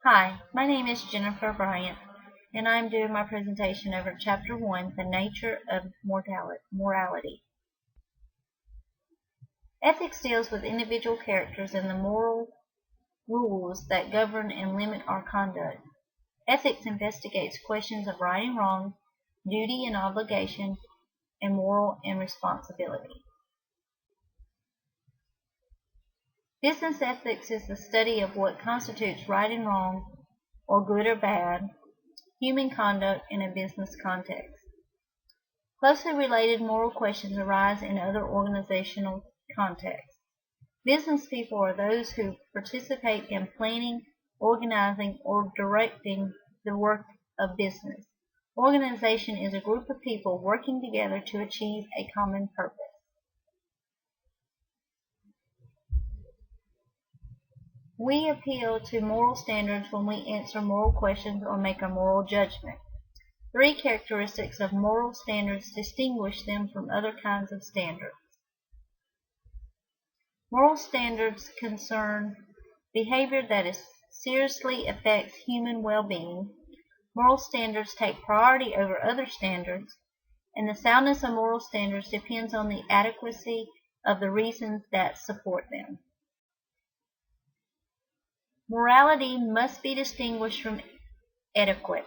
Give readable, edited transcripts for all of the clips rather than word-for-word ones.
Hi, my name is Jennifer Bryant, and I'm doing my presentation over Chapter 1, The Nature of Morality. Ethics deals with individual characters and the moral rules that govern and limit our conduct. Ethics investigates questions of right and wrong, duty and obligation, and moral and responsibility. Business ethics is the study of what constitutes right and wrong, or good or bad, human conduct in a business context. Closely related moral questions arise in other organizational contexts. Business people are those who participate in planning, organizing, or directing the work of business. Organization is a group of people working together to achieve a common purpose. We appeal to moral standards when we answer moral questions or make a moral judgment. Three characteristics of moral standards distinguish them from other kinds of standards. Moral standards concern behavior that seriously affects human well-being. Moral standards take priority over other standards, and the soundness of moral standards depends on the adequacy of the reasons that support them. Morality must be distinguished from etiquette,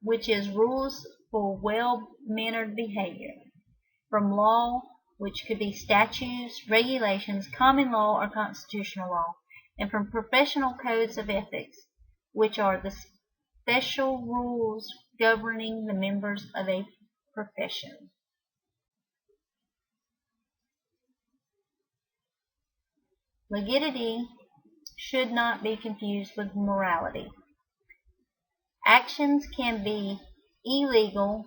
which is rules for well-mannered behavior, from law, which could be statutes, regulations, common law, or constitutional law, and from professional codes of ethics, which are the special rules governing the members of a profession. Legitimacy should not be confused with morality. Actions can be illegal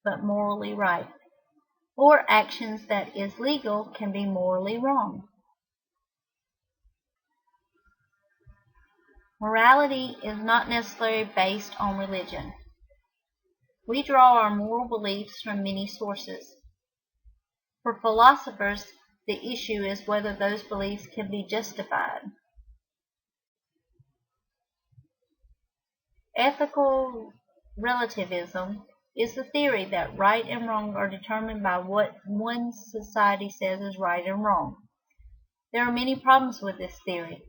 but morally right, or actions that is legal can be morally wrong. Morality is not necessarily based on religion. We draw our moral beliefs from many sources. For philosophers, the issue is whether those beliefs can be justified. Ethical relativism is the theory that right and wrong are determined by what one society says is right and wrong. There are many problems with this theory.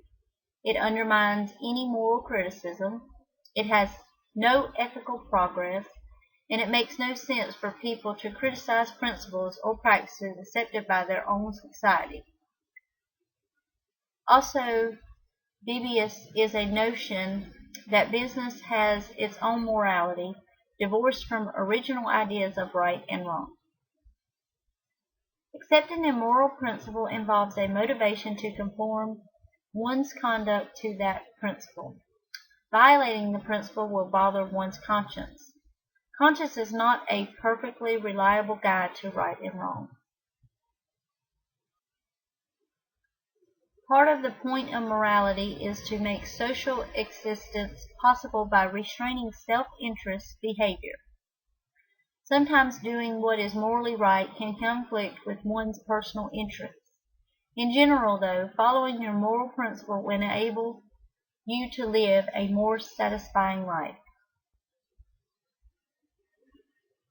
It undermines any moral criticism, it has no ethical progress, and it makes no sense for people to criticize principles or practices accepted by their own society. Also, dubious is a notion that business has its own morality, divorced from original ideas of right and wrong. Accepting a moral principle involves a motivation to conform one's conduct to that principle. Violating the principle will bother one's conscience. Conscience is not a perfectly reliable guide to right and wrong. Part of the point of morality is to make social existence possible by restraining self-interest behavior. Sometimes doing what is morally right can conflict with one's personal interests. In general, though, following your moral principle will enable you to live a more satisfying life.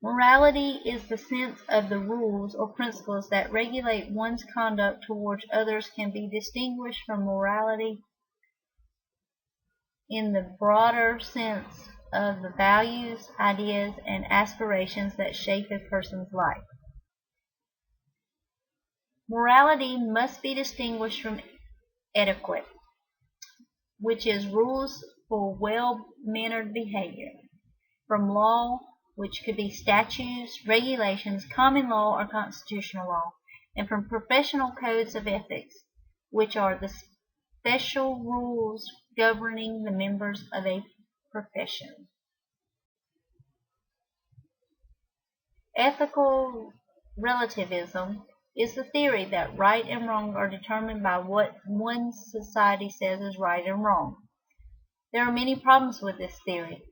Morality is the sense of the rules or principles that regulate one's conduct towards others can be distinguished from morality in the broader sense of the values, ideas, and aspirations that shape a person's life. Morality must be distinguished from etiquette, which is rules for well-mannered behavior, from law, which could be statutes, regulations, common law, or constitutional law, and from professional codes of ethics, which are the special rules governing the members of a profession. Ethical relativism is the theory that right and wrong are determined by what one society says is right and wrong. There are many problems with this theory.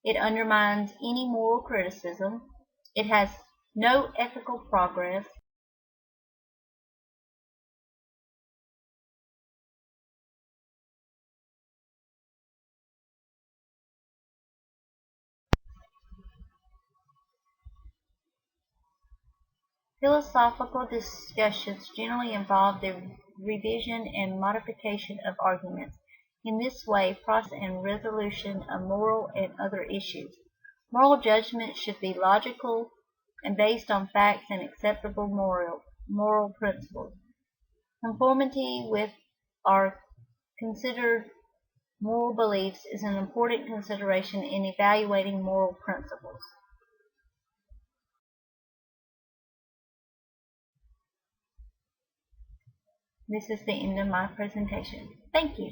It undermines any moral criticism, it has no ethical progress, Philosophical discussions generally involve the revision and modification of arguments. In this way, process and resolution of moral and other issues. Moral judgment should be logical and based on facts and acceptable moral principles. Conformity with our considered moral beliefs is an important consideration in evaluating moral principles. This is the end of my presentation. Thank you.